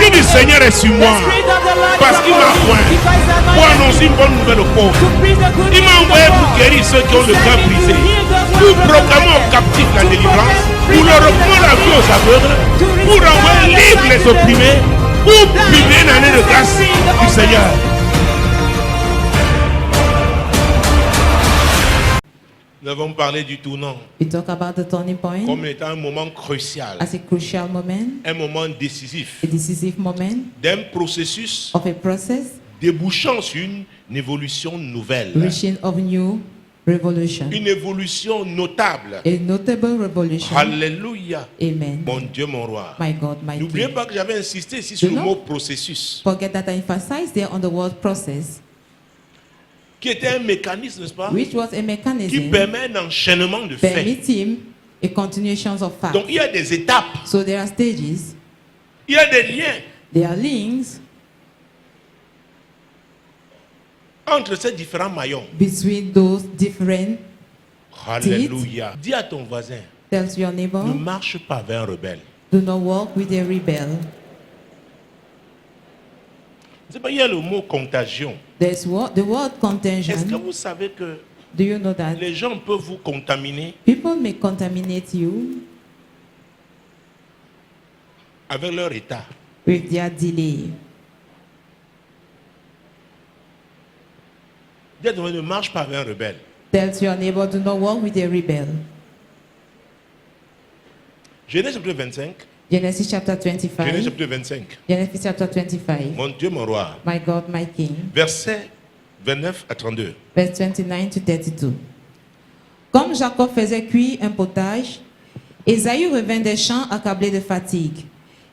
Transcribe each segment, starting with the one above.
L'Esprit du Seigneur est sur moi. Parce qu'il m'a oint pour annoncer une bonne nouvelle aux pauvres. Il m'a envoyé pour guérir ceux qui ont le cœur brisé, pour proclamer aux captifs la délivrance, pour leur reprendre la vie aux aveugles, pour renvoyer libres les opprimés, pour publier une année de grâce du Seigneur. Nous avons parlé du tournant We talk about the turning point comme étant un moment crucial, as a crucial moment, un moment décisif a decisive moment d'un processus of a process débouchant sur une évolution nouvelle, reaching of new revolution, une évolution notable. a notable revolution. Alléluia. Amen. Mon Dieu, mon roi. My God, my N'oubliez King. pas que j'avais insisté ici sur le know? mot processus, Forget that I emphasized there on the word process, qui était un mécanisme, n'est-ce pas, which was a qui mechanism permet un enchaînement de faits. permitting a continuation of facts. Donc il y a des étapes, So there are stages, il y a des liens there are links entre ces différents maillons. between those different. Alléluia. Dis à ton voisin, Tell your neighbor, ne marche pas vers un rebelle. do not walk with a rebel. C'est pas, il y a le mot contagion. There's the word Est-ce que contagion. vous savez que Do you know that les gens peuvent vous contaminer people may contaminate you avec leur état? with their delay? Dis à ton voisin, ne marche pas vers un rebelle. Tell your neighbor, do not walk with a rebel. Genèse chapitre 25. Genesis chapter Genèse 25. chapitre 25. Genesis chapter 25. Mon Dieu, mon roi. My God, my King. Versets 29 à 32. Verse 29 to 32. Comme Jacob faisait cuire un potage, Ésaü revint des champs accablé de fatigue.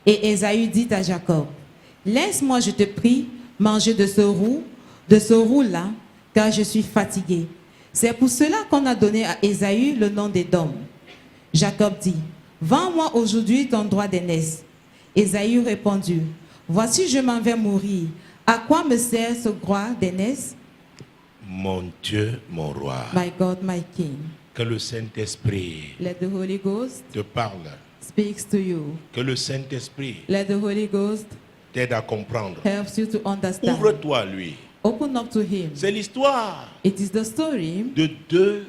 Et Ésaü dit à Jacob, laisse-moi, je te prie, manger de ce roux-là, car je suis fatigué. C'est pour cela qu'on a donné à Ésaü le nom d'Édom. Jacob dit, vends-moi aujourd'hui ton droit d'aînesse. Ésaü répondit, voici, je m'en vais mourir. À quoi me sert ce droit d'aînesse? Mon Dieu, mon roi. My God, my King. Que le Saint-Esprit Let the Holy Ghost te parle. speaks to you. Que le Saint-Esprit Let the Holy Ghost t'aide à comprendre. helps you to understand. Ouvre-toi à lui. Open up to Him. C'est l'histoire It is the story de deux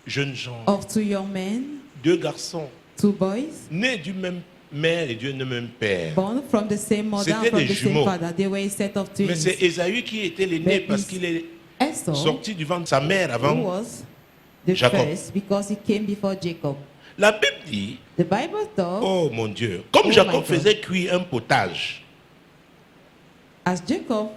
jeunes gens, of two young men, deux garçons, two boys, nés d'une même mère et d'un même père. born from the same mother and C'était from des the same jumeaux. father. They were a set of Mais twins. c'est Ésaü qui était l'aîné But parce it's qu'il est Esau sorti du ventre de sa mère who avant. was the Jacob. first because he came before Jacob. La Bible dit, The Bible thought, oh mon Dieu, comme Oh Jacob my God. faisait cuire un potage. as Jacob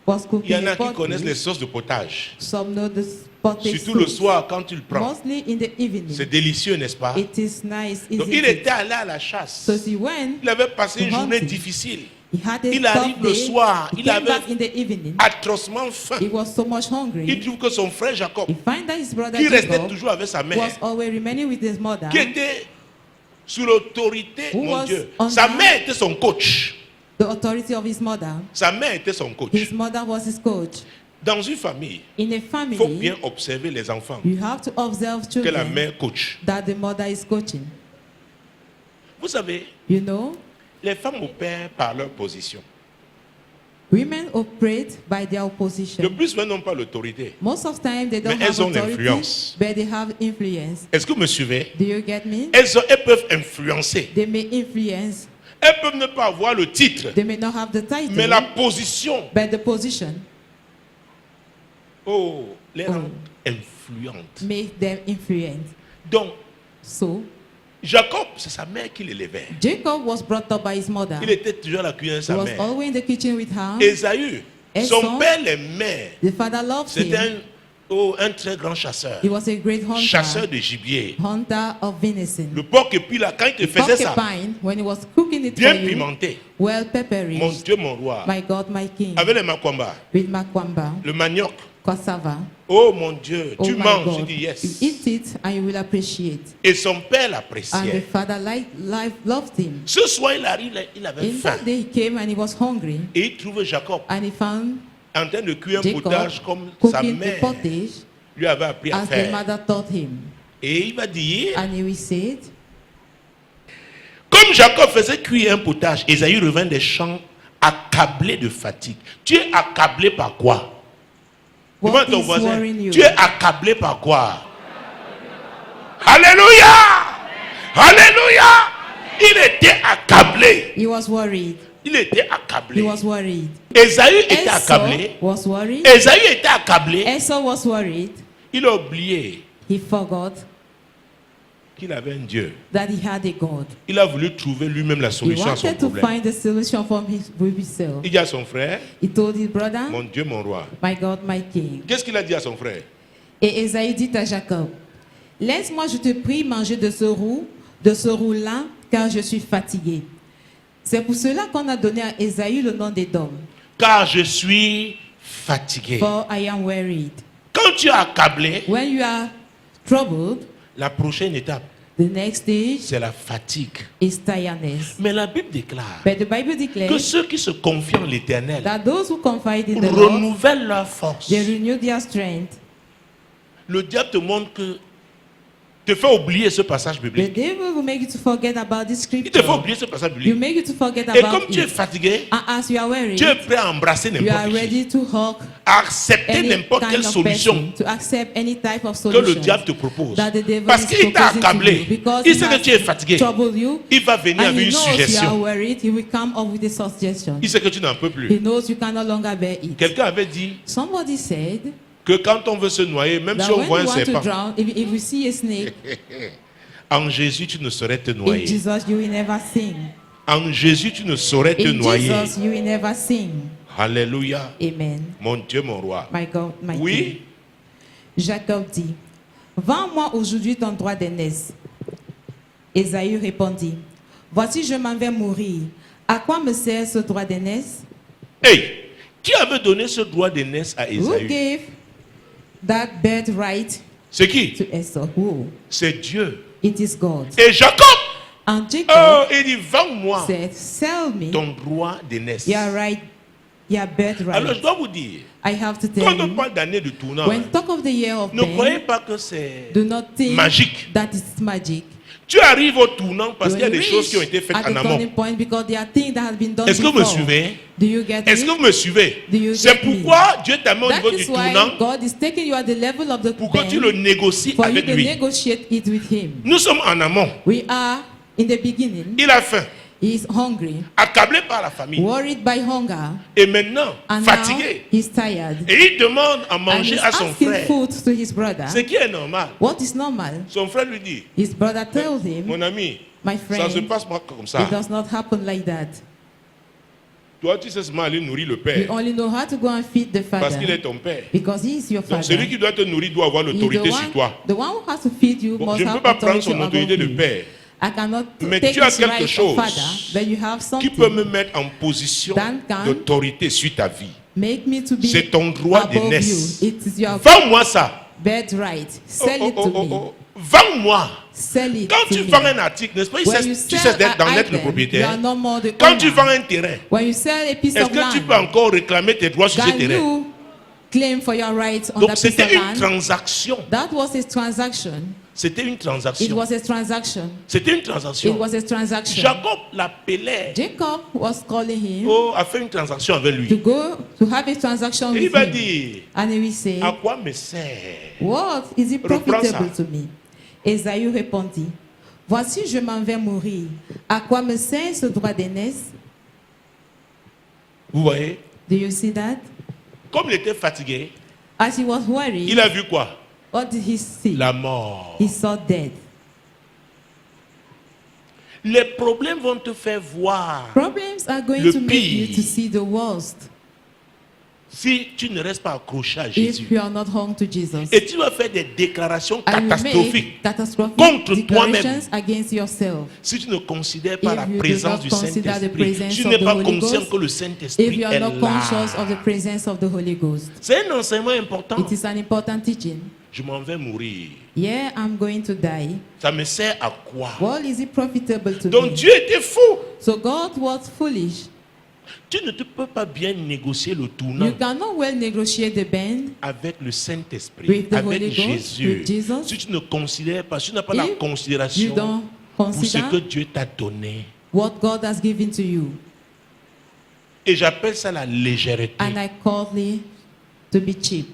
was Il cooking y en a a qui connaissent les pottage, sauces de potage. some know the pottage Surtout le soup. soir quand tu le prends. Mostly in the evening. C'est délicieux, n'est-ce pas? It is nice, Donc isn't il it? était allé à la chasse. So he went, Il avait passé une to journée hunting. difficile. he had a Il tough arrive le day. soir, He il came avait back in the evening. atrocement faim. He was so much hungry. Il trouve que son frère Jacob, He find that his brother qui restait Jacob toujours avec sa mère, was always remaining with his mother, qui était sous l'autorité, Who mon was Dieu. under- Sa mère était son coach. the authority of his mother. Sa mère était son coach. His mother was his coach. Dans une famille, In a il faut family, bien observer les enfants you have to observe que la children mère coach. that the mother is coaching. Vous savez, You know, les femmes opèrent par leur position. women operate by their Le opposition. plus souvent, n'ont pas l'autorité. Most of the time, they don't Mais have elles ont authority, l'influence. but they have influence. Est-ce que vous me suivez? Do you get me? Elles peuvent influencer. They may influence. Elles peuvent ne pas avoir le titre, They may not have the title, mais la position, but the position les rend influentes. make them influence. Donc, So, Jacob, c'est sa mère qui l'élevait. Jacob was brought up by his mother. Il était toujours à la cuisine de He sa was mère. always in the kitchen with her. Ésaü, Esau, son père l'aimait. The father loved C'était him. un très grand chasseur. He was a great Chasseur hunter, de gibier. hunter of venison. Le porc épi, là, quand il te faisait ça, Porcupine, when he was cooking it for bien you, pimenté. well peppery. Mon Dieu, mon roi. My God, my King. Avec les makwamba, With makwamba, le manioc. cassava. Oh mon Dieu, Oh tu my manges, tu God. dis You yes. eat it and you will appreciate. Et son père And the l'appréciait. father loved him. Ce soir, il arrive, il avait In faim. that day he came and he was hungry, Et il trouve Jacob and he found en train de cuire un Jacob potage comme sa cooking the mère pottage lui avait appris à as the faire. mother taught him. Et il va dire, And he said, comme Jacob faisait cuire un potage, Ésaü revint des champs accablé de fatigue. Tu es accablé par quoi? What Demande ton is voisin, worrying you? tu es accablé par quoi? Alléluia! Alléluia! Il était accablé. He was worried. Il était He accablé. was worried. Esaü était accablé. Esau was worried. Esaü était accablé. Esau was worried. Il a oublié He forgot qu'il avait un Dieu. that he had a God. Il a voulu trouver lui-même la He solution à son wanted to problème. find the solution for himself. Il dit à son frère, He told his brother, mon Dieu, mon roi. my God, my King. Qu'est-ce qu'il a dit à son frère? Et Ésaü dit à Jacob, laisse-moi, je te prie, manger de ce roux-là, car je suis fatigué. C'est pour cela qu'on a donné à Ésaü le nom d'Édom. Car je suis fatigué. For I am wearied. Quand tu es accablé, When you are troubled, la prochaine étape, the next stage c'est la fatigue. is tiredness. Mais la Bible déclare But the Bible que declares ceux qui se confient en l'Éternel that those who confide in the Lord, renouvellent leur force. they renew their strength. Le diable te montre que te fait oublier ce passage The biblique. devil will make you to forget about this Il te fait scripture. oublier ce passage You biblique. make you to forget Et about comme tu es it. fatigué, And as you are wearied, tu es prêt à embrasser you are n'importe qui. ready to hug Accepter any n'importe kind quelle of solution person, to accept any type of que le solution diable te propose. that the devil Parce is qu'il t'a proposing to you. accablé. Because Il he sait que has tu es fatigué. troubled you, Il va venir and avec he une knows you are suggestion. worried, he will come up with a suggestion. Il sait que tu n'en peux He plus. knows you can no longer bear it. Quelqu'un avait dit Somebody said que quand on veut se noyer, même that si on when voit you un want to serpent, drown, if you see a snake, en Jésus, tu ne saurais te in noyer. Jesus you will never sing. En Jésus, tu ne saurais te In noyer. Jesus you will never sing. Alléluia. Amen. Mon Dieu, mon roi. My God, my King. Oui, Jacob dit, vends-moi aujourd'hui ton droit d'aînesse. Ésaü répondit, voici je m'en vais mourir. À quoi me sert ce droit d'aînesse? hey, qui avait donné ce droit d'aînesse à Who Esaü? gave that birthright C'est qui? to Esau? Who? C'est Dieu. It is God. Et Jacob, And Jacob oh, il dit, vends-moi said, sell me ton droit d'aînesse. your right, your Alors, je birthright. dois vous dire, I have to tell quand on you, parle d'année de tournant, when talk of the year of ne croyez pain, pas que c'est do not think magique. that it's magic. Tu arrives au tournant parce qu'il y a You des will choses qui ont reach été faites at en the amont. turning point because there are things that have been done Est-ce que vous me before. suivez? Do you get Est-ce que it? vous me suivez? Do you C'est get me? pourquoi Dieu t'a mis au That niveau du is why tournant God is taking you at the level of the pour que pen tu le négocies for you avec to lui. negotiate it with Him. Nous sommes en amont. We are in the beginning. Il a faim, He is hungry, accablé par la famille. worried by hunger, Et maintenant, and fatigué. now he's tired. Et il demande à And manger he's à son asking frère. food to his brother. Ce qui est normal. What is normal? Son frère lui dit, His brother tells him, mon ami, my ça se friend, passe pas comme it ça. does not happen like that. Toi, tu sais seulement aller nourrir le You père. only know how to go and feed the Parce qu'il est father ton père. because he is your Donc celui father. qui doit te nourrir doit avoir He's l'autorité sur toi. the one who has to feed you Bon, must je ne have peux pas prendre authority son autorité above de you. père I cannot Mais take tu as his quelque right chose of father, but you have qui something. peut me mettre en position That can d'autorité sur ta vie. Make me to be C'est ton droit above d'aînesse. you. It is your Vends-moi ça. birthright. Oh, Sell oh, it oh, to oh, me. oh. Vends-moi. Sell it Quand to tu me. vends un article, n'est-ce pas, When you tu sell sais d'en an être le item, you propriétaire. are no more the Quand tu owner. vends un terrain, When you sell a piece est-ce of que tu peux land, encore réclamer tes droits sur ce can terrain? you claim for your rights on Donc that piece of c'était une land? transaction. That was a transaction. C'était une It transaction. was a transaction. C'était une It transaction. was a transaction. Jacob l'appelait. Jacob was calling him Oh, a fait une transaction avec to lui. go to have a transaction Et il with va him. dire, And he will say, à quoi me sert? what is it Reprends profitable ça. to me? Ésaü répondit, voici je m'en vais mourir. À quoi me sert ce droit d'aînesse? Vous voyez? Do you see that? Comme il était fatigué, As he was worried, il a vu quoi? what did he see? La mort. He saw death. Les problèmes vont te faire voir Problems are going Le to make you pire. to see the worst si tu ne restes pas accroché à Jésus. if you are not home to Jesus. Et tu vas faire des déclarations And you catastrophiques make catastrophic contre toi-même. declarations against yourself. si tu ne considères pas If la you do présence not du consider the Saint-Esprit. presence Tu of n'es the pas Holy conscient Ghost, que le If Saint-Esprit you are est not conscious là. of the presence of the Holy Ghost. C'est un enseignement important. It is an important teaching. Je m'en vais mourir. Yeah, I'm going to die. Ça me sert à quoi? What is it profitable to Donc me? Dieu était fou. So God was foolish. Tu ne te peux pas bien négocier le You tournant cannot well negotiate the band avec le Saint-Esprit, with the avec Holy Ghost, Jésus. with Jesus. Si tu ne considères pas, si tu n'as pas la If you considération don't pour ce que consider Dieu t'a donné. what God has given to you. Et j'appelle ça la légèreté. And I call it to be cheap.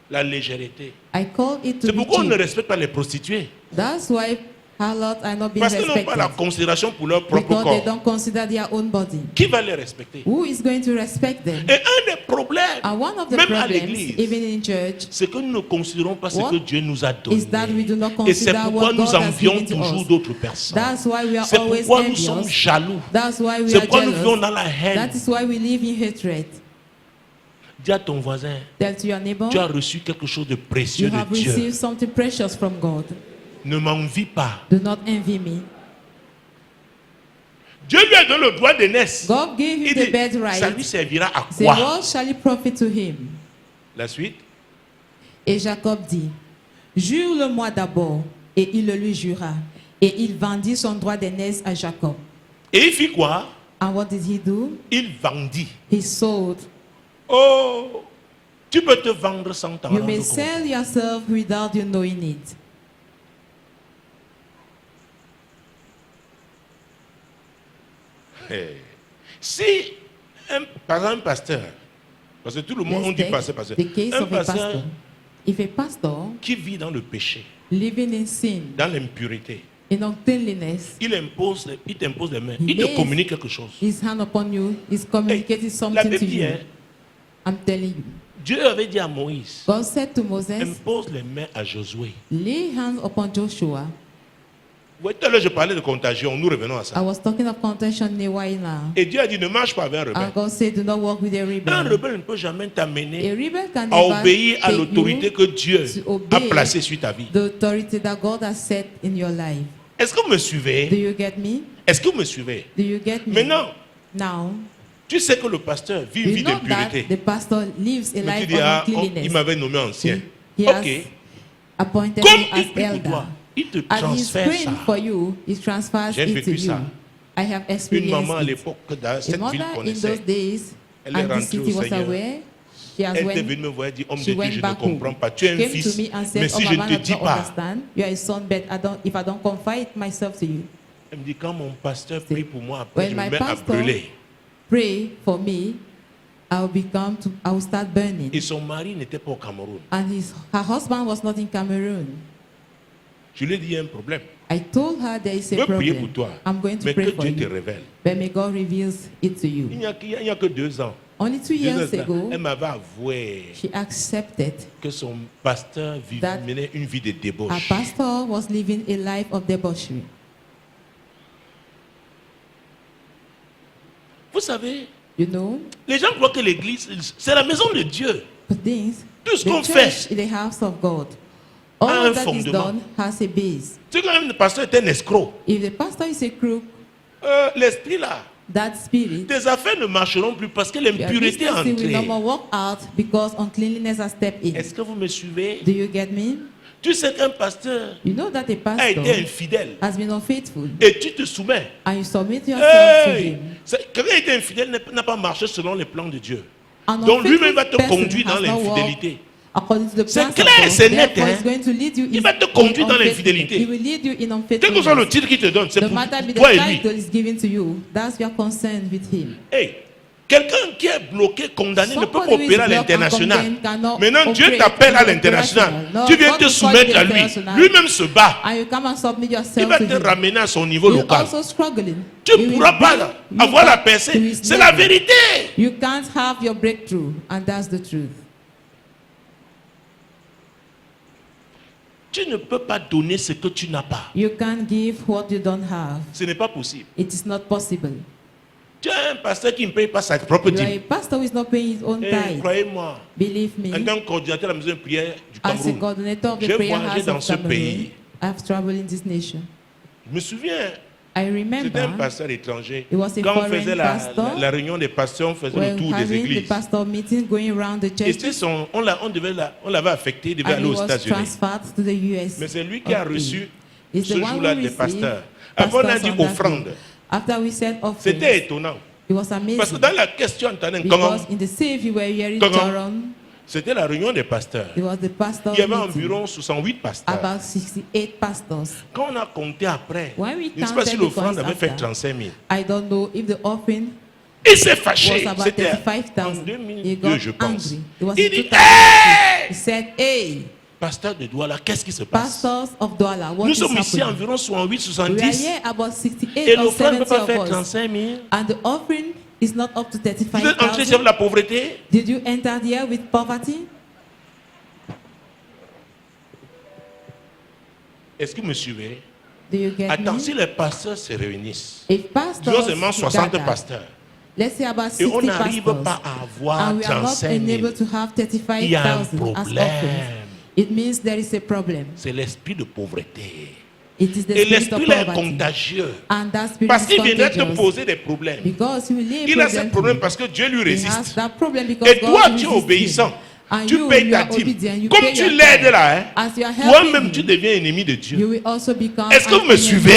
La légèreté. I call it to C'est be pourquoi on ne cheap. respecte pas les prostituées. That's why harlots are not being Parce qu'ils n'ont pas la respected. considération pour leur propre Because they corps. don't consider their own body. Qui va les respecter? Who is going to respect them? Et un des problèmes, And one of the même à problems, l'église, even in church, c'est que nous ne considérons pas ce What que Dieu nous a donné. is that we do not Et c'est consider pourquoi what nous God has envions given to toujours us. d'autres personnes. That's why we are C'est always pourquoi nous sommes envious. jaloux. That's why we C'est are pourquoi nous vivons jealous. dans la haine. That is why we live in hatred. Dis à ton voisin, Tell to your neighbor, tu as reçu quelque chose de précieux you de have Dieu. received something precious from God. Ne m'envie pas. Do not envy me. Dieu lui a donné le droit d'aînesse. God gave Il him the dit, birthright. ça lui servira à Say, quoi? what shall it profit to him? La suite. Et Jacob dit, jure-le-moi d'abord. Et il le lui jura. Et il vendit son droit d'aînesse à Jacob. Et il fit quoi? And what did he do? Il vendit. He sold. Oh, tu peux te vendre sans t'en You rendre may compte. sell yourself without you knowing it. Eh, Si, par exemple, un pasteur, parce que tout le monde on dit Let's pasteur, take pasteur, the case un of a pasteur pastor. If a pastor qui vit dans le péché, living in sin, dans l'impureté, in uncleanliness, il t'impose les mains, He il te lays communique quelque chose. his hand upon you, is communicating La something Bible to dit, you. hein, I'm telling you. Dieu avait dit à Moïse, God said to Moses, impose les mains à Josué. lay hands upon Joshua. Ouais, tout à l'heure, je parlais de contagion, nous revenons à I ça. was talking of contention near why now. Et Dieu a dit, ne marche pas avec un rebelle. And God said, do not walk with a Un rebel. rebelle ne peut jamais A t'amener rebel can à never obéir à take l'autorité you que Dieu to a obey placée sur ta vie. the authority that God has set in your life. Est-ce que vous me Do suivez? you get me? Est-ce que vous me suivez? Do you get me? Maintenant, Now, tu sais que le pasteur vit une you vie know that d'impureté. the pastor lives a Mais tu life dis, of ah, il uncleanliness. m'avait nommé ancien. He Ok. has appointed Comme me il as prie pour elder. toi, il te And he's transfère praying ça. for you, he transfers J'ai it to vécu you. ça. I have Une experienced maman à it. l'époque que dans A cette ville mother in connaissait. those days, Elle est and this rentrée city au was Seigneur. aware, she has Elle était went, venue me voir et dit, homme she de Dieu, went je ne back home. comprends pas. Tu es un Came to fils, me and said, mais si oh, je my ne man, te I dis don't pas. understand. You are a son, but if I don't confide myself to you. Elle me dit, quand mon pasteur prie pour moi, après When je me my mets à pastor brûler. pray for me, I will start burning. Et son mari n'était pas au Cameroun. And her husband was not in Cameroon. Je lui ai dit, il y a un problème. I told her there is Je a veux prier pour problem. toi. I'm going to Mais pray que for Dieu te you. révèle. But may God reveals it to Il you. n'y a que 2 ans. Only 2 years ago, Elle m'avait avoué she accepted que son pasteur That menait une vie de her débauche. pastor was living a life of debauchery. Vous savez, You know, les gens croient que l'église, c'est la maison de Dieu. the things, Tout ce qu'on the fait church is the house of God. a All un that is fondement. done has a base. C'est quand même le pasteur est un escroc. If the pastor is a crook, L'esprit là, that spirit, tes affaires ne marcheront plus parce que your l'impureté est business will no entrée. more work out because uncleanliness has stepped in. Est-ce que vous me suivez? Do you get me? Tu sais qu'un pasteur You know that a a pastor été infidèle has been unfaithful et tu te soumets. and you submit yourself to Hey! him. Quelqu'un a été infidèle n'a pas marché selon les plans de Dieu. An Donc lui-même va te unfaithful conduire person dans has not walked l'infidélité. according to the C'est plans of clair, God. c'est net, Therefore, hein. he's going to lead you Il va te conduire dans unfaithfulness. l'infidélité. He will lead you in Quel que soit le unfaithfulness. titre qu'il te donne, c'est No pour matter be the toi et lui. title is given to you, that's your concern with him. Hey, quelqu'un qui est bloqué, condamné, ne peut pas Somebody who is opérer à blocked and l'international. condemned cannot Maintenant, Dieu operate t'appelle à in the l'international. international. Tu viens God te will call soumettre you à lui. international. Lui-même se bat. And you come and submit Il yourself va to te him. ramener à son niveau You're local. also struggling. Tu He ne will pourras pas bring you avoir la back to percée. his C'est la level. vérité. You can't have your breakthrough, and that's the truth. Tu ne peux pas donner ce que tu n'as pas. You can't give what you don't have. Ce n'est pas possible. It is not possible. Tu as un pasteur qui ne paye pas sa propre You are a dîme. pastor who is not paying his own Eh, tithe. croyez-moi, Believe me, en tant que coordinateur de la maison de prière du as a Cameroun, coordinator of the j'ai prayer voyagé house dans of ce Cameroon, pays. I've traveled in this nation. je me souviens, I c'était un remember pasteur étranger. It was a Quand on foreign faisait pastor. la réunion des pasteurs, on faisait when le tour des having the églises. pastor meeting going around the Et church, c'était on l'avait affecté, il devait and aller he aux was États-Unis. transferred to the US. Mais c'est lui qui a Okay. reçu It's ce the one jour-là who des received pasteurs. Après, on a dit pastors on that offrande. day. After we said offering, C'était étonnant. it was Parce que amazing. dans la question, comment Because in the save you were hearing Comment? Choron, C'était la réunion des pasteurs. It was the pastor Il y avait meeting. environ 68 pasteurs. About 68 pastors. Quand on a compté après, When we je ne sais pas si counted the l'offrande coins avait fait after, 35 000. I don't know if the offering Il s'est was fâché. about C'était en 35,000. He 2002, got je pense. angry. It was Il in dit, 2002. hey! He said, hey, Pasteur de Douala, qu'est-ce qui se passe? pastors of Douala, what Nous is sommes ici happening? environ 68, We are 70. here about 68 Et or l'offrande ne peut 70 pas of faire us. 35 000. And the offering is not up to Vous êtes entré sur 35,000. la pauvreté? Did you enter here with poverty? Est-ce que vous me suivez? Do you get Attends, me? si les pasteurs se réunissent, If disons pastors seulement 60 gather, pasteurs, let's say about et 60 on n'arrive pastors, pas à avoir and we are not 35 000, enabled to have il y a un 35,000 as problème. offerings, it means there is a problem. C'est l'esprit de pauvreté. It is the Et spirit l'esprit of là est poverty. contagieux. And that spirit Parce is qu'il viendrait te contagious. poser des problèmes. Because he will lay Il a ce present problème you. parce que Dieu lui He has résiste. that problem because Et God toi, tu es resists obéissant. him. And Tu you, payes you ta are dîme. obedient. You Comme pay tu your l'aides tithe. là, hein, As you are toi-même helping tu him, deviens ennemi de Dieu. you will also become Est-ce que an vous me enemy. suivez?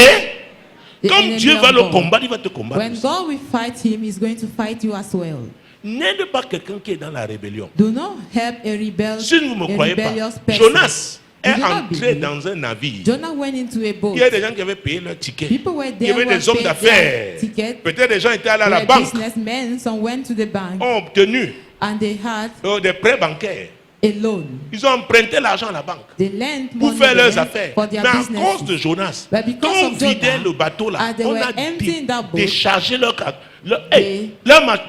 The Comme enemy Dieu of va le God. combattre, il va te combattre. When aussi. God will fight him, he's going to fight you as well. N'aide pas quelqu'un qui est dans la rébellion. Do not help a rebel, Si vous ne me a croyez pas, rebellious person. Jonas You est do not entré believe. dans un navire. Jonah went into a boat. Il y a des gens qui avaient payé leur ticket. People were Il y there avait who des hommes paid d'affaires. their ticket. Peut-être des gens étaient allés à la Were banque, businessmen, some went to the bank ont obtenu and they had des prêts bancaires. a loan. Ils ont emprunté l'argent à la banque They lent pour money faire leurs there affaires. for their Mais à business. cause de Jonas, But because quand on of vidait Jonah, le bateau là, as they on were a emptying that boat, déchargé leur they-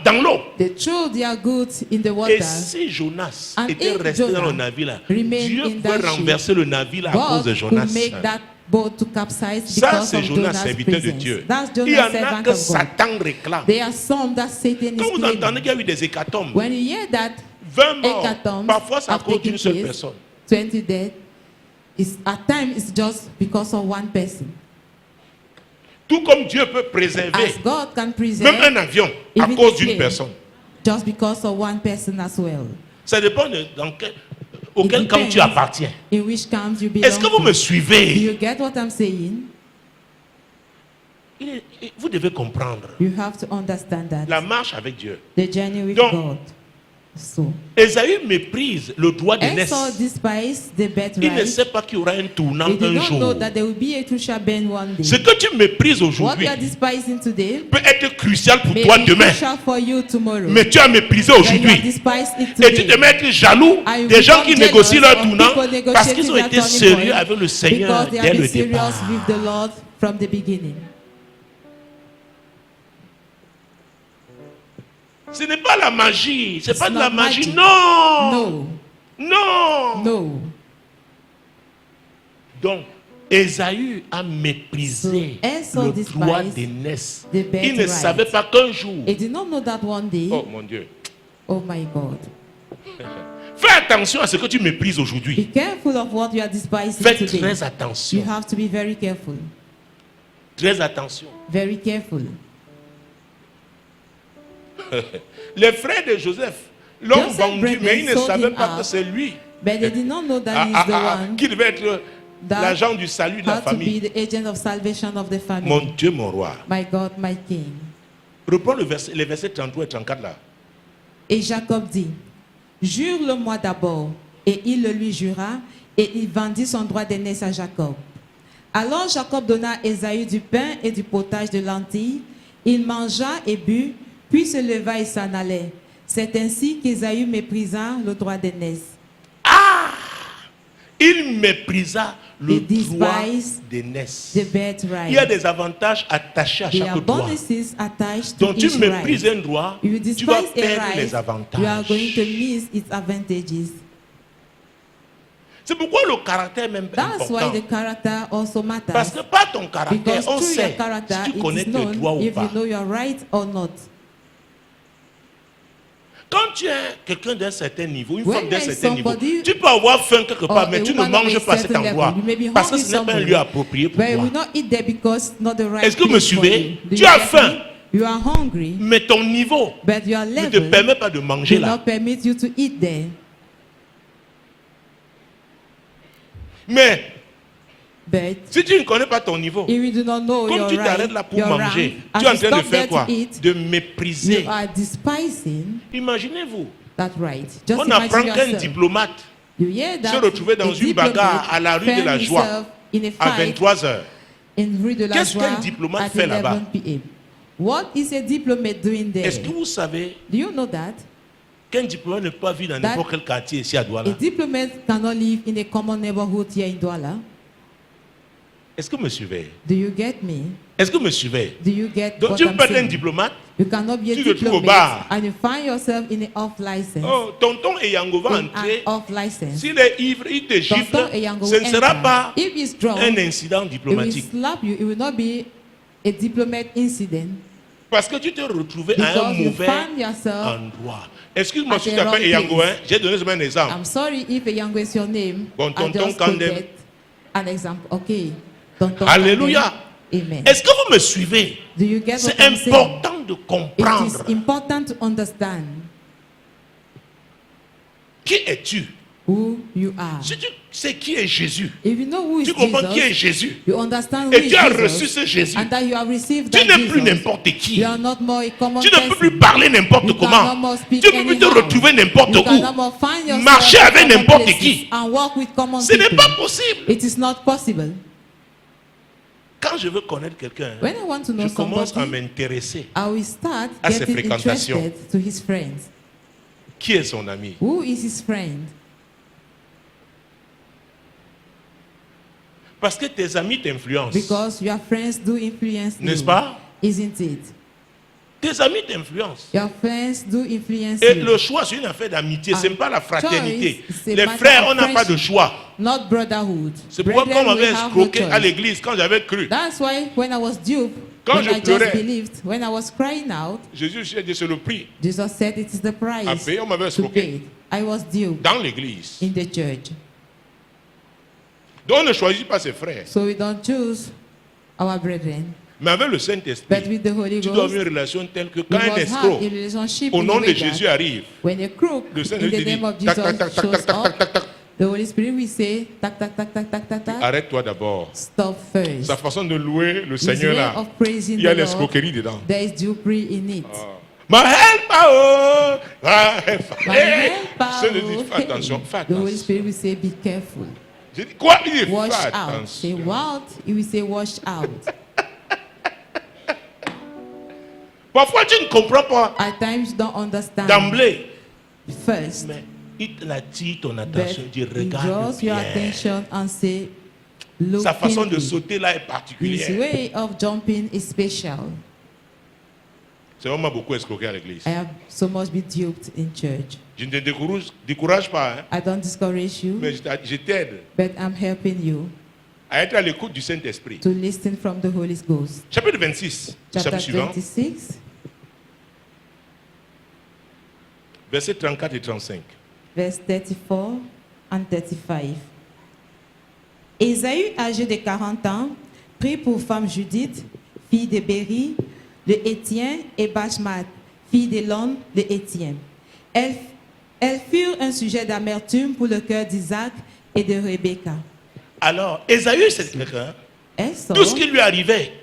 dans l'eau. They threw their goods in the Et water. si Jonas And était if resté dans Jonah le navire là, remained Dieu in peut that ship, renverser le navire là à cause God de Jonas. could make that boat to capsize Ça, because c'est of Jonas, Jonah's serviteur de presence. Dieu. That's Il y Jonah's en a servant que of God. Satan réclame. There are some that Satan Quand is vous entendez claiming. qu'il y a eu des hécatombes, When you hear that 20 morts, hecatombs parfois c'est à have cause taken d'une seule place, personne. 20 dead, at times it's just because of one person. Tout comme Dieu peut préserver As God can même preserve un avion à even cause a d'une plane, personne. just because of one person as well. Ça dépend auquel camp tu appartiens. In which camp you belong Est-ce que vous me to. Do suivez? you get what I'm saying? Vous devez comprendre You have to understand that. la marche avec Dieu. The journey with Donc, God. So, Esaü méprise le droit d'aînesse. Esau despises the Il ne birthright. sait pas qu'il y aura un tournant He did un not know jour. that there will be a crucial bend one Ce day. que tu méprises What aujourd'hui you are despising today peut être crucial pour may toi be demain. crucial for you tomorrow. Mais tu as méprisé That you aujourd'hui. are despised it Et tu te today. mets à être jaloux And you des gens become qui négocient jealous leur of tournant people parce qu'ils ont negotiating été their turning sérieux point avec le Seigneur because they dès have le been serious départ. with the Lord from the beginning. Ce n'est pas la magie, c'est It's pas de la not magie. magic. Non! No, Non! no. Donc, Esaü a méprisé So, Esau le despised droit d'aînesse. the Il ne birthright. savait pas qu'un jour. He did not know that one day. Oh mon Dieu. Oh my God. Fais attention à ce que tu méprises Be aujourd'hui. careful of what you are despising Fais today. très You attention. have to be very careful. Très attention. Very careful. Les frères de Joseph l'ont Joseph vendu, brethren mais ils ne sold savaient him pas out. que c'est lui But they did not know that he is the one qui devait être that l'agent du salut de la had to be famille. the agent of salvation of the family. Mon Dieu, mon roi. My God, my King. Reprends les versets 33 et 34 là. Et Jacob dit, jure-le-moi d'abord. Et il le lui jura, et il vendit son droit d'aînesse à Jacob. Alors Jacob donna à Ésaü du pain et du potage de lentilles. Il mangea et but, puis se leva et s'en allait. C'est ainsi qu'Ésaü méprisa le droit d'aînesse. Il méprisa le He droit despised d'aînesse. The birthright. Il y a des avantages attachés à There chaque are droit. bonuses attached to Donc tu each méprises right. un droit, If you tu vas despise a perdre les right, you are avantages. going to miss its advantages. C'est pourquoi le caractère est même That's why important. the character also matters. Parce que par ton caractère, Because on through sait your character, si tu it connais is tes known droits ou if pas. you know your right or not. Quand tu es quelqu'un d'un certain niveau, une When femme d'un there is certain niveau, somebody tu peux avoir faim quelque or part, a mais tu ne woman of manges a pas à cet certain endroit. level, you may be Parce que hungry ce n'est pas un somewhere, lieu approprié pour But you toi. will not eat there because not the right Est-ce que vous me place for suivez? you. Do Tu you as get faim. me? You are hungry, Mais ton niveau but your ne te level permet pas de manger will là. not permit you to eat there. Mais But si tu ne connais pas ton niveau, if you do not know comme your tu t'arrêtes là right, pour your manger, rank, tu es en as you train de stop faire there quoi? to eat, De mépriser. you are despising. Imaginez-vous, that right. Just On apprend imagine qu'un yourself. diplomate You hear se that retrouvait dans a une bagarre à la rue de la found Joie himself in a à fight 23h. in rue de la Qu'est-ce Joie qu'un diplomate at fait là-bas? 11 p.m. What is a diplomate doing there? Est-ce que vous savez Do you know that? qu'un diplomate ne peut pas vivre dans That n'importe quel quartier ici à A Douala? diplomate cannot live in a common neighborhood here in Douala. Est-ce que vous me suivez? Do you get me? Est-ce que vous me suivez? Do you get Donc what tu peux I'm pas être un saying? diplomate. You cannot be a Tu te trouves au diplomate bar. and you find yourself in an off license. Oh, tonton Eyango va In an entrer. off license. S'il est ivre, il te gifle. Tonton Eyango Ce will ne sera enter. pas If he's drunk, un incident he will diplomatique. slap you. It will not be a diplomat incident. Parce que tu te retrouvais à un Because you mauvais find yourself. endroit. Excuse-moi At si the tu t'appelles wrong Eyango, place. hein. J'ai donné seulement un exemple. I'm sorry if Eyango is your name. Bon, I tonton just Kandem. quoted an example. Okay. Tonton Alléluia. Kandem. Amen. Est-ce que vous me suivez? Do you get C'est what I'm saying? important de It comprendre. is important to understand Qui es-tu? who you are. Si tu sais qui est Jésus, If you know who is tu comprends qui est Jesus, Jésus. you understand who Et is tu as Jesus, reçu ce Jésus. and that you have received Tu that n'es plus Jesus. n'importe qui. You are not more a common Tu ne peux person. plus parler n'importe You comment. cannot more speak Tu ne peux plus te anyhow. retrouver n'importe You cannot où. more find yourself Marcher in avec common n'importe places qui. and walk with common Ce n'est people. pas possible. It is not possible. Quand je veux connaître quelqu'un, When I want to know je commence à somebody, m'intéresser. I will start à ses getting fréquentations. interested to his friends. Qui est son ami? Who is his friend? Parce que tes amis t'influencent. Because your friends do influence you. N'est-ce pas? Isn't it? Tes amis t'influencent. Your friends do influence Et you. le choix, c'est une affaire d'amitié. Ce n'est pas la fraternité. choice, c'est Les matter frères, of on n'a pas de friendship. choix. Not brotherhood. C'est pourquoi, Brethren, quand on we m'avait have no escroqué à choice. l'église, quand j'avais cru, That's why when I was duped, Quand when je I pleurais, just believed, when I was crying out, Jésus a dit c'est le prix Jesus said it is the price à payer. On m'avait to escroqué pay. I was duped dans l'église. in the church. Donc on ne choisit pas ses frères. So we don't choose our brethren. Mais avec le But Saint-Esprit, with the Holy tu dois Ghost, avoir une relation telle que we quand un must have escroc, a relationship au in nom the de way Jésus that arrive, when a crook le in Saint-Esprit the te dit, name of tac, Jesus tac, tac, tac, shows tac, tac, up, tac, tac, tac. the Holy Spirit will say, tac, tac, tac, tac, tac, tac, tac. Arrête-toi d'abord. Stop first. Sa façon de louer le His Seigneur way là, of praising il y a the Lord, l'escroquerie dedans. there is dupery in it. Ma help, oh, ma help. My Hey, helper, Seigneur dit, oh, fais attention, fais the Holy attention. Spirit will say, be careful. J'ai dit, quoi? Il dit, Watch fais out. Say attention. what? He will say, watch out. Parfois, tu ne comprends pas At times you don't understand d'emblée. first, Mais il attire ton but attention. Il dit, he regarde draws your bien. attention and say, look Sa façon de keenly. sauter là est His particulière. way of jumping is special. C'est vraiment beaucoup escroqué à l'église. I have so much been duped in church. Je ne te décourage pas, hein, I don't discourage you, mais je t'aide but I'm helping you à être à l'écoute du Saint-Esprit. to listen from the Holy Ghost. Chapitre 26, Chapter chapitre suivant, 26, versets 34 et 35. verse 34 and 35. Ésaü, âgé de 40 ans, prit pour femme Judith, fille de Béri, de Étienne, et Bashmat, fille d'Élon, de Étienne. Elles furent un sujet d'amertume pour le cœur d'Isaac et de Rebecca. Alors, Ésaü, c'est quelqu'un, Elles saw tout ce qui lui arrivait,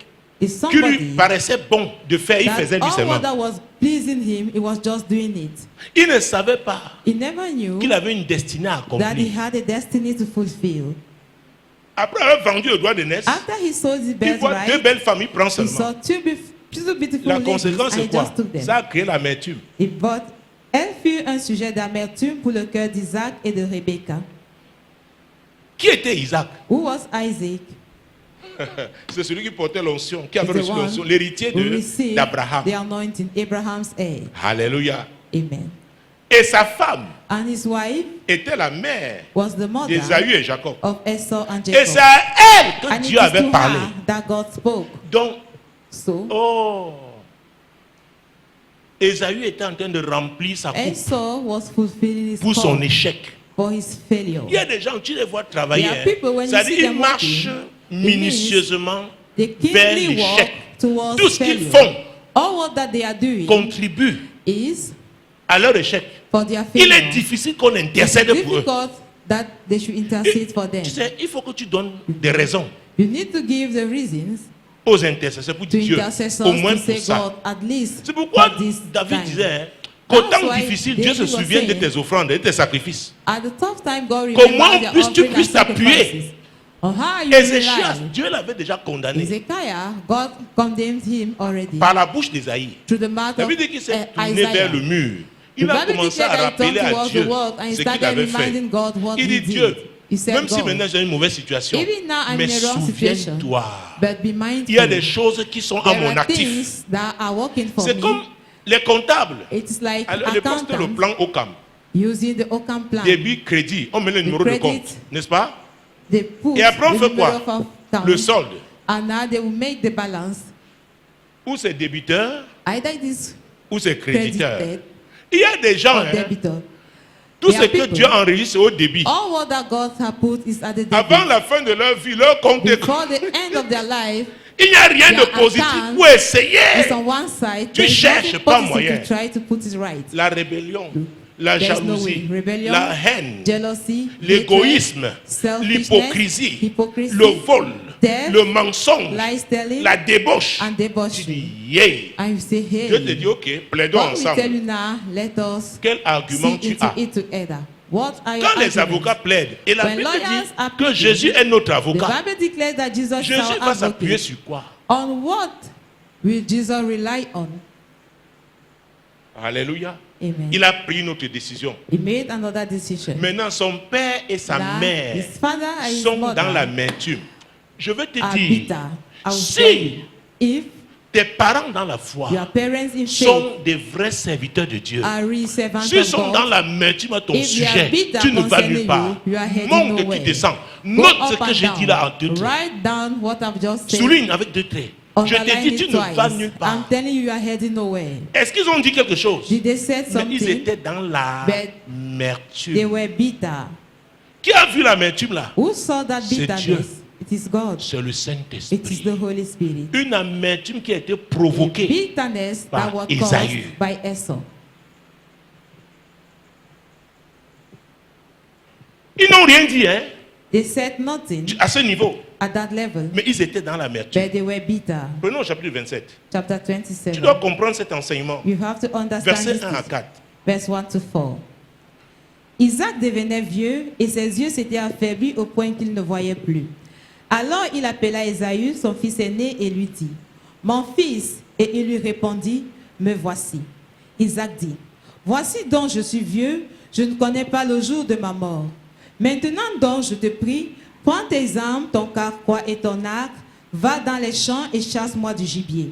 is qui lui somebody paraissait bon de faire, il that faisait lui all seulement. what that was pleasing him, he was just doing it. Il ne savait pas He never knew qu'il avait une destinée à that he accomplir. had a destiny to fulfill. Après avoir vendu le droit de naissance, After he sold his il voit deux birthright, belles familles, prend he saw seulement. two beautiful La ladies conséquence, and c'est he quoi? just took them. Ça a créé l'amertume. But elles furent un sujet d'amertume pour le cœur d'Isaac et de Rebecca. Qui était Isaac? Who was Isaac? C'est celui qui portait l'onction, qui avait Is the reçu one l'onction, l'héritier who received d'Abraham. the anointing, Abraham's heir. Alléluia. Amen. Et sa femme And his wife était la mère was the mother d'Ésaü et Jacob. of Esau and Et Jacob. c'est à elle que And Dieu it is avait to parlé. her that God spoke. Donc, So, Ésaü était en train de remplir sa coupe Esau was fulfilling his pour son call échec. for his failure. Il y a des gens, tu les vois travailler, There are people, when you c'est-à-dire see ils them marchent working, minutieusement They vers keenly walk l'échec. towards Tout ce qu'ils failure. font All what that they are doing contribue is à leur échec. for their Il failure. est difficile qu'on It's intercède pour eux. difficult that they should intercede for them. Tu sais, il faut que tu donnes des raisons You need to give the reasons aux intercesseurs pour to Dieu, intercessors au moins to say, pour ça. God, at least C'est pourquoi for this David time. disait, hein, qu'au That's temps why difficile, Dieu se David was souvienne de saying, tes offrandes et de tes sacrifices. At the tough time, God Qu'au moins remembers their tu offering and puisses t'appuyer. sacrifices. On how you Ézéchias, rely. Dieu l'avait déjà condamné Ezekiah, God condemned him already par la bouche d'Ésaïe. through the mouth Ça of veut dire qu'il s'est tourné Isaiah. vers le mur. Il The a Bible commencé à declared that he rappeler turned à towards Dieu the world and he ce qu'il started avait fait. reminding God what Il he dit, Dieu, did. He said, même si God, maintenant j'ai une mauvaise situation, even now I'm mais in a wrong situation, souviens-toi, but be mindful. il y a des choses qui sont à There mon are actif. things that are working for C'est me. comme les comptables. It's like Alors, ils postent le accountants plan OCAM. using the Ocam plan. Débit, crédit, on met le numéro de credit, compte, n'est-ce pas? They put Et après, on the fait number quoi? of account, Le solde. and now they will make the balance. Ou c'est débiteur, Either it is ou c'est créditeur. credited Il y a des gens, or hein, debitor. tout There ce are que people. Dieu enregistre c'est au débit. All what that God has put is at the Avant debit. la fin de leur vie, leur compte est... Before the end of their life, Il n'y a rien de their positif account pour essayer. is on one side. Tu There is cherches nothing pas positive moyen. to try to put it right. La rébellion, la There's no jalousie, way. Rebellion, la haine, jealousy, l'égoïsme, hatred, selfishness, l'hypocrisie, hypocrisy, le vol, theft, le mensonge, lies telling, la débauche. and Tu debauchery. dis, yeah. And you say, hey, Dieu te dit, ok, plaidons what we tell ensemble. you now, let us Quel argument see tu into as? it together. What are your Quand les arguments? avocats plaident, et la When Bible lawyers dit are que pleading, Jésus est notre The avocat. Bible declares that Jesus is Jésus our va s'appuyer advocate. sur quoi? On what will Jesus rely on? Alléluia. Amen. Il a pris notre décision. He made another decision. Maintenant, son père et sa Now, mère his father and his sont mother dans l'amertume. Je veux te are dire, bitter. I will tell si you, if tes parents dans la foi your parents in faith sont des vrais serviteurs de Dieu, are real servants s'ils of sont dans God, l'amertume à ton if they are sujet, bitter tu ne vas concerning nulle part. you are heading Monte et tu nowhere. descends. go Note up ce que and j'ai dit là en deux down. traits. Write down what I've just said. Souligne avec deux traits. Je Underline t'ai dit, it tu ne vas twice. nulle I'm part. telling you, you are heading nowhere. Est-ce qu'ils ont dit quelque chose? Did they say Mais ils something? étaient dans They l'amertume. were bitter. Qui a vu l'amertume là? Who saw that C'est bitterness? Dieu. It is God. C'est le It is Saint-Esprit. the Holy Spirit. Une amertume qui a été provoquée. Bitterness par that was Esaü. caused by Esau. Ils n'ont rien dit hein, They said nothing à ce niveau. at that level, Mais ils étaient dans l'amertume. but they were bitter. Prenons au chapitre 27. Chapter Tu 27. dois comprendre cet enseignement. You have to understand Verset this. 1 à 4. Verse 1 to 4. Isaac devenait vieux et ses yeux s'étaient affaiblis au point qu'il ne voyait plus. Alors il appela Ésaü, son fils aîné, et lui dit, « Mon fils !» Et il lui répondit, « Me voici. » Isaac dit, « Voici donc je suis vieux, je ne connais pas le jour de ma mort. Maintenant donc je te prie, prends tes armes, ton carquois et ton arc, va dans les champs et chasse-moi du gibier.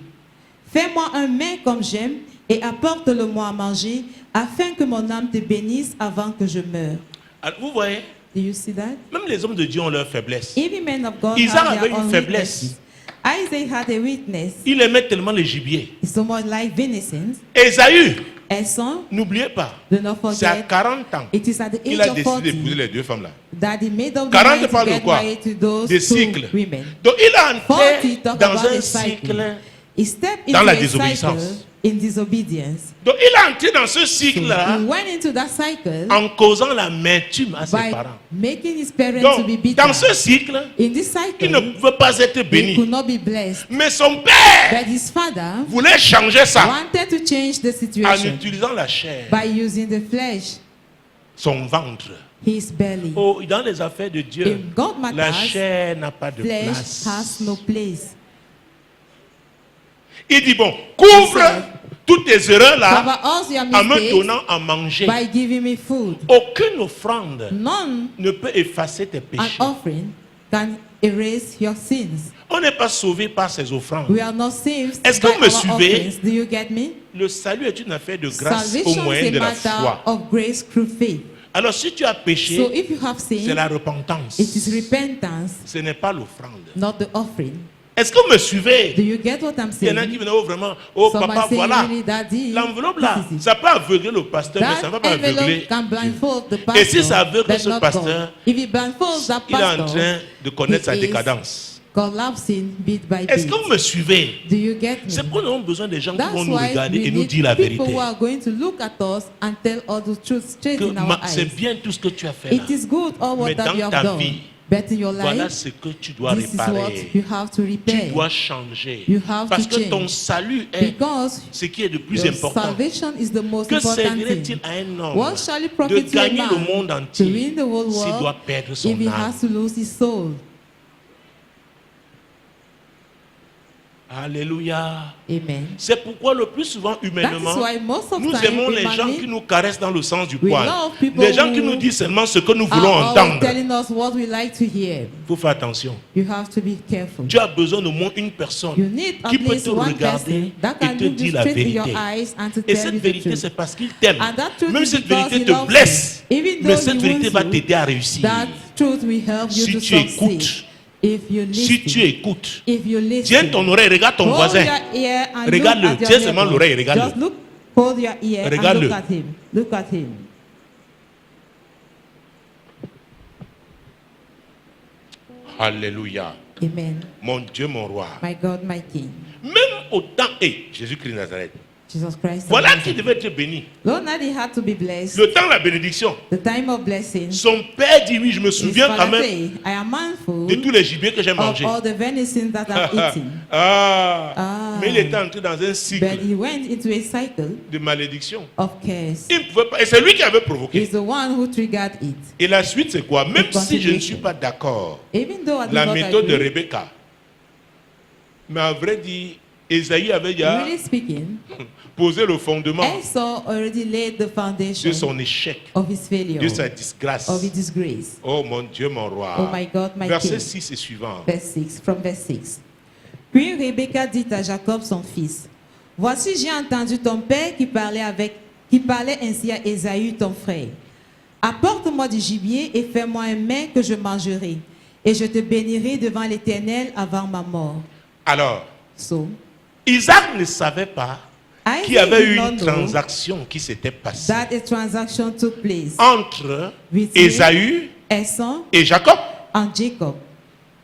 Fais-moi un mets comme j'aime et apporte-le-moi à manger, afin que mon âme te bénisse avant que je meure. » Alors, vous voyez, Do you see that? même les hommes de Dieu ont leur faiblesse. Even men of God Isaac have avait their une own faiblesse. weaknesses. Isaac had a weakness. Il aimait tellement les gibiers. So much like venison. Ésaü, Esau, n'oubliez pas, do not c'est à forget, 40 ans it is at the qu'il age a of décidé 40 d'épouser les deux femmes là. that he made up the 40 mind to parle de get quoi? married to those Des two cycles. women. Donc il est 40 entré talk dans about un a cycle. cycle. He stepped Dans into la a désobéissance. cycle in disobedience. Donc il est entré dans ce So cycle-là he went into that cycle en causant l'amertume à ses by parents. making his parents to be Donc bitter. dans ce cycle, In this il ne cycle, veut pas être he could béni. not be blessed. Mais son père But his father voulait changer ça wanted to change the en situation utilisant la chair, by using the flesh, son ventre. his belly. Oh, dans les affaires de Dieu, In God la matters, chair n'a pas de flesh place. has no place. Il dit bon, couvre toutes tes erreurs là Cover all your en me mistakes donnant à manger. by giving me food. Aucune offrande None ne peut effacer tes an péchés. offering can erase your sins. On n'est pas sauvé par ces offrandes. We are not saved Est-ce que by vous me our suivez? offerings. Do you get me? Le salut est une affaire de grâce au Salvation moyen is de a la matter foi. of grace through faith. Alors si tu as péché, So if you have c'est sinned, la repentance. it is repentance, Ce n'est pas l'offrande. not the offering. Est-ce que vous me suivez? Do you get what I'm Il y en a qui saying? viennent, oh vraiment, oh Some papa, are saying, voilà. really, Daddy, L'enveloppe là, this is it. ça peut aveugler le pasteur, mais ça ne va pas That aveugler. envelope can blindfold the Et si pastor, ça aveugle but ce not pasteur, God. If it blindfolds that Il est en pastor, train de connaître sa he is décadence. collapsing bit by Est-ce bit. que vous me suivez? Do you get C'est me? pourquoi nous avons besoin des gens qui That's vont nous why regarder we et nous need dire la people vérité. who are going to look at us and tell all the truth straight Que in our c'est eyes. bien tout ce que tu as fait là. It is good all what Mais that you dans have ta done. vie, But in your Voilà life, ce que tu dois this is what réparer. you have to Tu repair. dois changer. You have Parce to que change. ton salut est Because ce qui est de plus your important. salvation is the most Que important servirait-il thing. à un homme What shall it de profit to a gagner le man monde to entier win the whole s'il doit world perdre if son he âme? has to lose his soul? Alléluia. Amen. C'est pourquoi le plus souvent, That humainement, is why most of nous time aimons les gens humanly, qui nous caressent dans le sens du we poil. love people Les gens qui who nous disent seulement ce que nous voulons are always entendre. telling us what we like to hear. Il faut faire attention. You have to be careful. Tu as besoin d'au moins une personne You need at qui peut least te one regarder person that et can te look dire you la straight in your vérité. eyes and to Et tell cette you the vérité, truth. c'est parce qu'il t'aime. And that truth Même is cette because vérité he te loves blesse, you. Even mais though cette he vérité wounds va you, t'aider à réussir. that truth will help you Si to tu succeed. écoutes, If you listen, si tu écoutes, if you listen, tiens ton oreille, regarde ton hold voisin. your ear and Regarde-le, look at your tiens seulement neighbor. l'oreille, regarde-le. Just look, hold your ear and Regarde-le. look at him. Look at him. Alléluia. Amen. Mon Dieu, mon roi. My God, my King. Même au temps, Jésus-Christ de Nazareth. Jesus Christ. Voilà Nazareth. qui devait être béni. Lord, that he had to be blessed. Le temps de la bénédiction. The time of blessing. Son père dit, oui, je me His souviens quand father même say, I am mindful de tous les gibiers que j'ai of mangés. all the venison that I've eaten. Ah. Mais il était entré dans un But cycle he went into a cycle de malédiction. of curse. Il ne pouvait pas, et c'est lui qui avait provoqué. He's the one who triggered it. Et la suite, c'est quoi? Même The si je ne continuation. suis pas d'accord, Even though I do la not méthode de agree, Rebecca, mais en vrai dit, Esaïe avait déjà really speaking, posé le fondement Esau already laid the foundation de son échec, of his failure, de sa disgrâce. of his disgrace. Oh mon Dieu, mon roi. Oh my God, my Verset King. 6 et suivant. Verse 6, from verse 6. Puis Rebecca dit à Jacob son fils, voici j'ai entendu ton père qui parlait ainsi à Ésaü ton frère. Apporte-moi du gibier et fais-moi un mets que je mangerai, et je te bénirai devant l'Éternel avant ma mort. Alors, So, Isaac ne savait pas qu'il y Isaac avait did eu not une know transaction qui s'était passée that a transaction took place entre between Ésaü Esau et Jacob. and Jacob.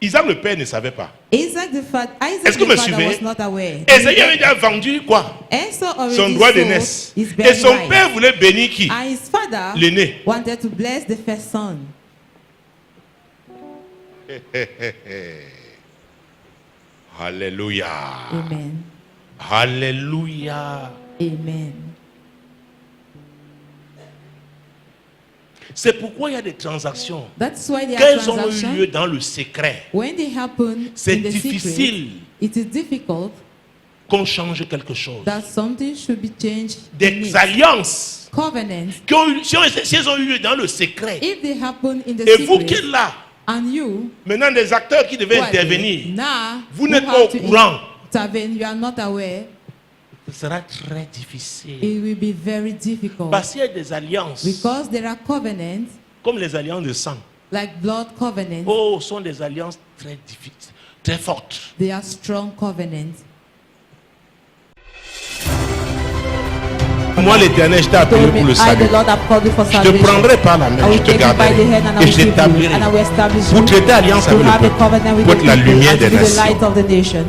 Isaac le père ne savait pas. Isaac Est-ce que the vous me father suivez? was not aware. Ésaü avait déjà vendu quoi? Esau already Son droit de sold naissance. his Et son birthright. père voulait bénir qui? And his father L'aîné. wanted to bless the first son. Alléluia. Amen. Alléluia. Amen. C'est pourquoi il y a des transactions. That's why there are Qu'elles ont eu lieu transactions. dans le secret. When they happen C'est in the secret, difficile it is difficult qu'on change quelque chose. that something should be changed. in Des it. alliances Covenants, qui ont eu, si elles ont eu lieu dans le secret. if they happen in the Et vous qui secret, êtes là, and you, maintenant des acteurs qui devaient who are there, intervenir, now, vous who n'êtes pas have au to courant. intervene, you are not aware, Ce sera très difficile. it will be very difficult. Parce qu'il y a des alliances, Because there are covenants, comme les alliances de sang. like blood covenants, Oh, sont des alliances très difficiles, très fortes. they are strong covenants. Moi, l'Éternel, je t'ai appelé Told me, pour le I, salut. the Lord, have called you for Je te salvation. prendrai par la I main, will je te take you by garderai the hand and I et will je keep you, t'établirai and I will establish pour you traiter alliance to avec have le a covenant peuple, with pour the être la people lumière and to des be the light nations. of the nation.